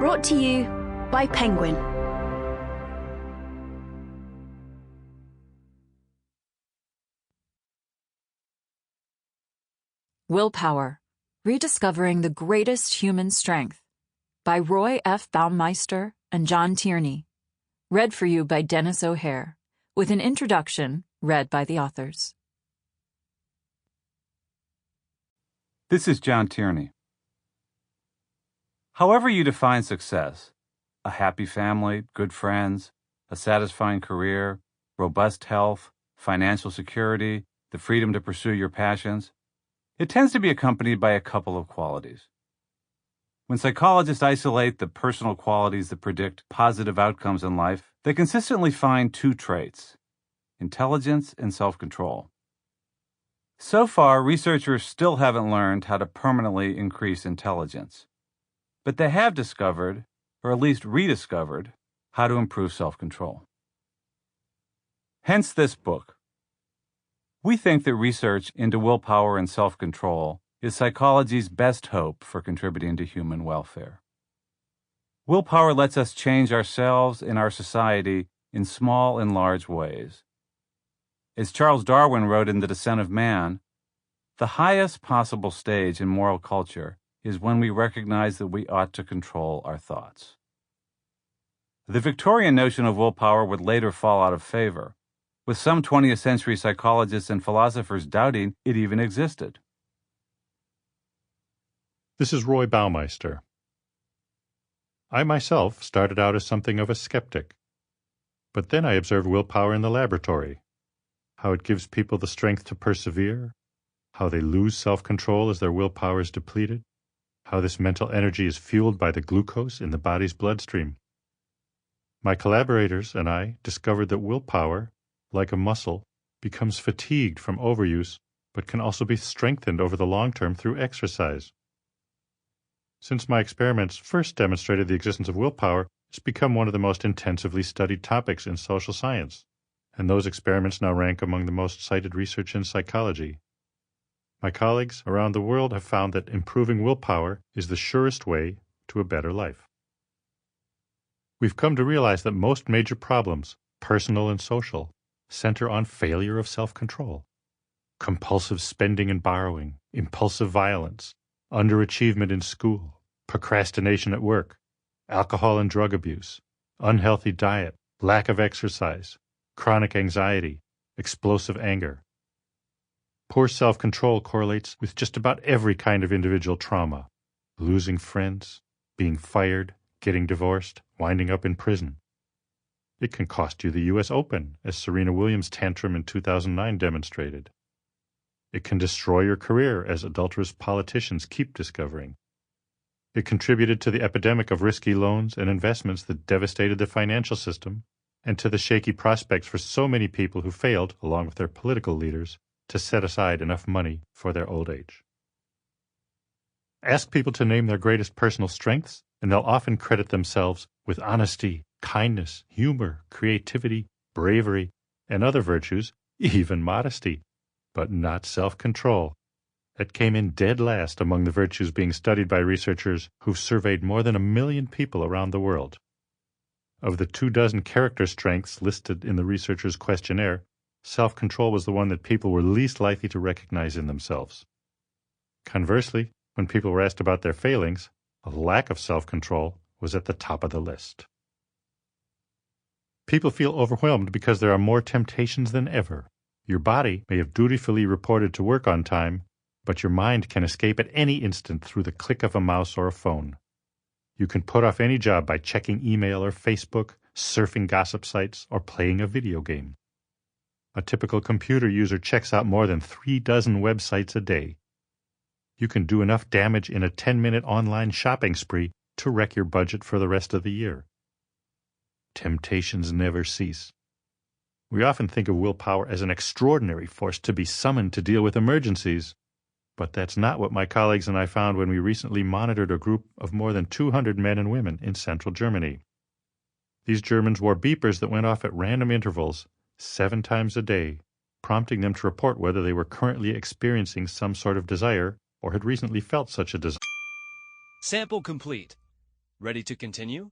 Brought to you by Penguin. Willpower, Rediscovering the Greatest Human Strength by Roy F. Baumeister and John Tierney. Read for you by Denis O'Hare, with an introduction read by the authors. This is John Tierney. However you define success, a happy family, good friends, a satisfying career, robust health, financial security, the freedom to pursue your passions, it tends to be accompanied by a couple of qualities. When psychologists isolate the personal qualities that predict positive outcomes in life, they consistently find two traits: intelligence and self-control. So far, researchers still haven't learned how to permanently increase intelligence, but they have discovered, or at least rediscovered, how to improve self-control. Hence this book. We think that research into willpower and self-control is psychology's best hope for contributing to human welfare. Willpower lets us change ourselves and our society in small and large ways. As Charles Darwin wrote in The Descent of Man, the highest possible stage in moral culture is when we recognize that we ought to control our thoughts. The Victorian notion of willpower would later fall out of favor, with some 20th century psychologists and philosophers doubting it even existed. This is Roy Baumeister. I myself started out as something of a skeptic, but then I observed willpower in the laboratory, how it gives people the strength to persevere, how they lose self-control as their willpower is depleted, how this mental energy is fueled by the glucose in the body's bloodstream. My collaborators and I discovered that willpower, like a muscle, becomes fatigued from overuse, but can also be strengthened over the long term through exercise. Since my experiments first demonstrated the existence of willpower, it's become one of the most intensively studied topics in social science, and those experiments now rank among the most cited research in psychology. My colleagues around the world have found that improving willpower is the surest way to a better life. We've come to realize that most major problems, personal and social, center on failure of self-control. Compulsive spending and borrowing, impulsive violence, underachievement in school, procrastination at work, alcohol and drug abuse, unhealthy diet, lack of exercise, chronic anxiety, explosive anger. Poor self-control correlates with just about every kind of individual trauma: losing friends, being fired, getting divorced, winding up in prison. It can cost you the U.S. Open, as Serena Williams' tantrum in 2009 demonstrated. It can destroy your career, as adulterous politicians keep discovering. It contributed to the epidemic of risky loans and investments that devastated the financial system, and to the shaky prospects for so many people who failed, along with their political leaders, to set aside enough money for their old age. Ask people to name their greatest personal strengths, and they'll often credit themselves with honesty, kindness, humor, creativity, bravery, and other virtues, even modesty, but not self-control. That came in dead last among the virtues being studied by researchers who've surveyed more than 1 million people around the world. Of the 24 character strengths listed in the researchers' questionnaire, self-control was the one that people were least likely to recognize in themselves. Conversely, when people were asked about their failings, a lack of self-control was at the top of the list. People feel overwhelmed because there are more temptations than ever. Your body may have dutifully reported to work on time, but your mind can escape at any instant through the click of a mouse or a phone. You can put off any job by checking email or Facebook, surfing gossip sites, or playing a video game. A typical computer user checks out more than 36 websites a day. You can do enough damage in a 10-minute online shopping spree to wreck your budget for the rest of the year. Temptations never cease. We often think of willpower as an extraordinary force to be summoned to deal with emergencies, but that's not what my colleagues and I found when we recently monitored a group of more than 200 men and women in central Germany. These Germans wore beepers that went off at random intervals, 7 times a day, prompting them to report whether they were currently experiencing some sort of desire or had recently felt such a desire. Sample complete. Ready to continue?